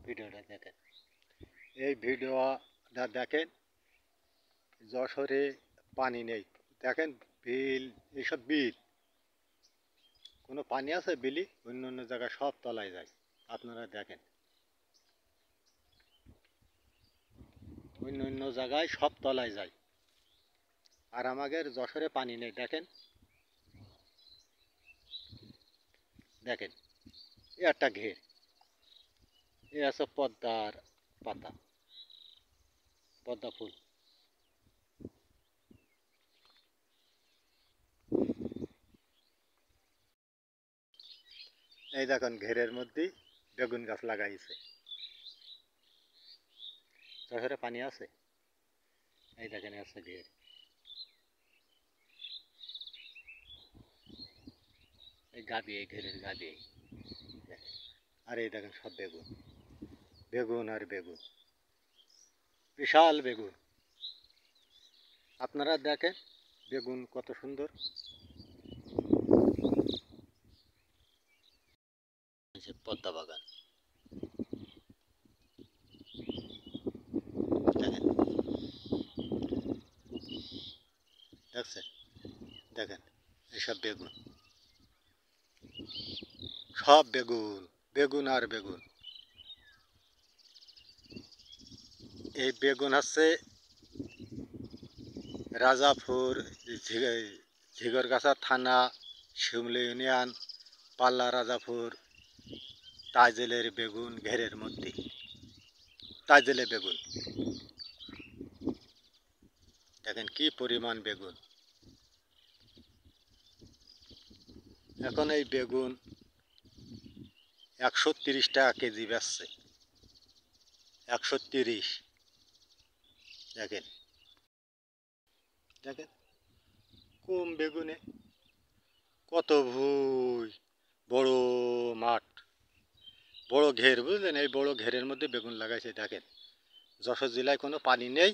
ভিডিওটা দেখেন। এই ভিডিওটা দেখেন। যশোরে পানি নেই, দেখেন বিল, এইসব বিল, কোনো পানি আছে বিলি? অন্য অন্য জায়গায় সব তলায় যায়। আপনারা দেখেন, অন্য অন্য জায়গায় সব তলায় যায়, আর আমাদের যশোরে পানি নেই। দেখেন দেখেন, এ একটা ঘের, এ আছে পদ্মার পাতা, পদ্মা ফুল। এই দেখেন ঘেরের মধ্যেই বেগুন গাছ লাগাইছে। যশোরে পানি আছে, এই দেখেন আছে ঘের, এই গাদি, এই ঘেরের গাদি। আর এই দেখেন সব বেগুন, বেগুন আর বেগুন, বিশাল বেগুন। আপনারা দেখেন বেগুন কত সুন্দর। পদ্মা বাগান দেখেন, দেখছেন? দেখেন এসব বেগুন, সব বেগুন, বেগুন আর বেগুন। এই বেগুন হচ্ছে রাজাপুর, ঝিগরগাছা থানা, শিমলি ইউনিয়ন, পাল্লা রাজাপুর, তাজেলের বেগুন ঘেরের মধ্যে, তাজেলে বেগুন। দেখেন কি পরিমাণ বেগুন। এখন এই বেগুন 130 টাকা কেজি বেচছে, 130। দেখেন দেখেন কম বেগুনে কত ভুই, বড় মাঠ, বড় ঘের, বুঝলেন? এই বড় ঘেরের মধ্যে বেগুন লাগাইছে। দেখেন যশোর জেলায় কোনো পানি নেই,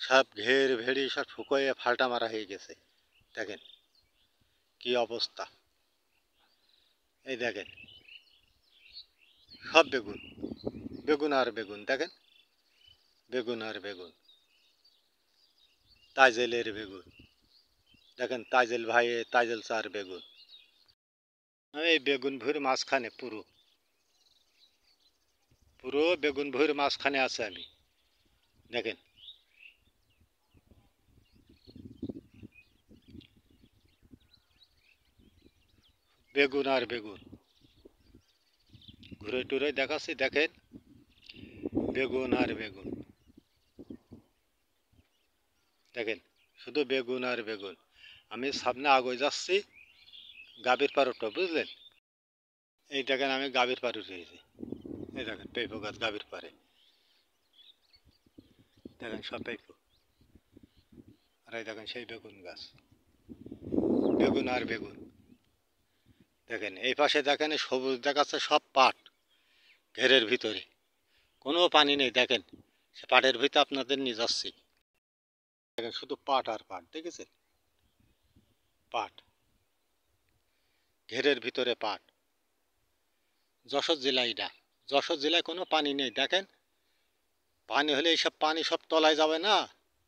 সব ঘের ভেড়ি সব শুকোয়ে ফাল্টা মারা হয়ে গেছে। দেখেন কি অবস্থা। এই দেখেন সব বেগুন, বেগুন আর বেগুন। দেখেন বেগুন আর বেগুন, তাজেলের বেগুন। দেখেন তাজেল ভাই, তাজেল চার বেগুন। এই বেগুন ভুঁইয়ের মাঝখানে, পুরো পুরো বেগুন ভুঁইয়ের মাঝখানে আছে আমি। দেখেন বেগুন আর বেগুন, ঘুরে টুরে দেখাচ্ছি। দেখেন বেগুন আর বেগুন, দেখেন শুধু বেগুন আর বেগুন। আমি সামনে আগে যাচ্ছি গাভীর পাড়টা, বুঝলেন? এই দেখেন আমি গাভীর পাড়ে রয়েছি। এই দেখেন পেঁপো গাছ গাভীর পাড়ে, দেখেন সব পেঁপো। আর এই দেখেন সেই বেগুন গাছ, বেগুন আর বেগুন। দেখেন এই পাশে দেখেন সবুজ দেখাচ্ছে, সব পাট ঘেরের ভিতরে, কোনো পানি নেই। দেখেন সে পাটের ভিতরে আপনাদের নিয়ে যাচ্ছি। দেখেন শুধু পাট আর পাট, দেখেছেন? পাট, ঘেরের ভিতরে পাট। যশোর জেলা এটা, যশোর জেলায় কোনো পানি নেই। দেখেন পানি হলে এইসব পানি সব তলায় যাবে না,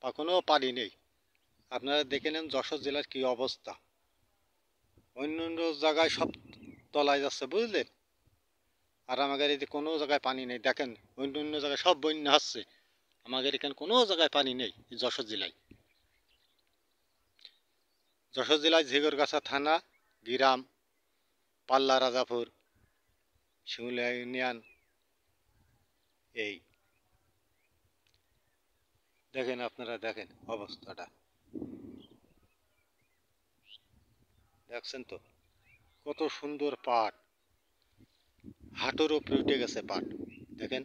বা কোনো পানি নেই। আপনারা দেখে নেন যশোর জেলার কি অবস্থা। অন্য অন্য জায়গায় সব তলায় যাচ্ছে, বুঝলেন? আর আমাদের এই যে কোনো জায়গায় পানি নেই। দেখেন অন্য অন্য জায়গায় সব বন্যা হচ্ছে, আমাদের এখানে কোনো জায়গায় পানি নেই। যশোর জেলায়, যশোর জেলায় ঝিগরগাছা থানা, গ্রাম পাল্লা রাজাপুর, শিমুলিয়া ইউনিয়ন। এই দেখেন, আপনারা দেখেন অবস্থাটা, দেখছেন তো কত সুন্দর পাট, হাঁটুর উপরে উঠে গেছে পাট। দেখেন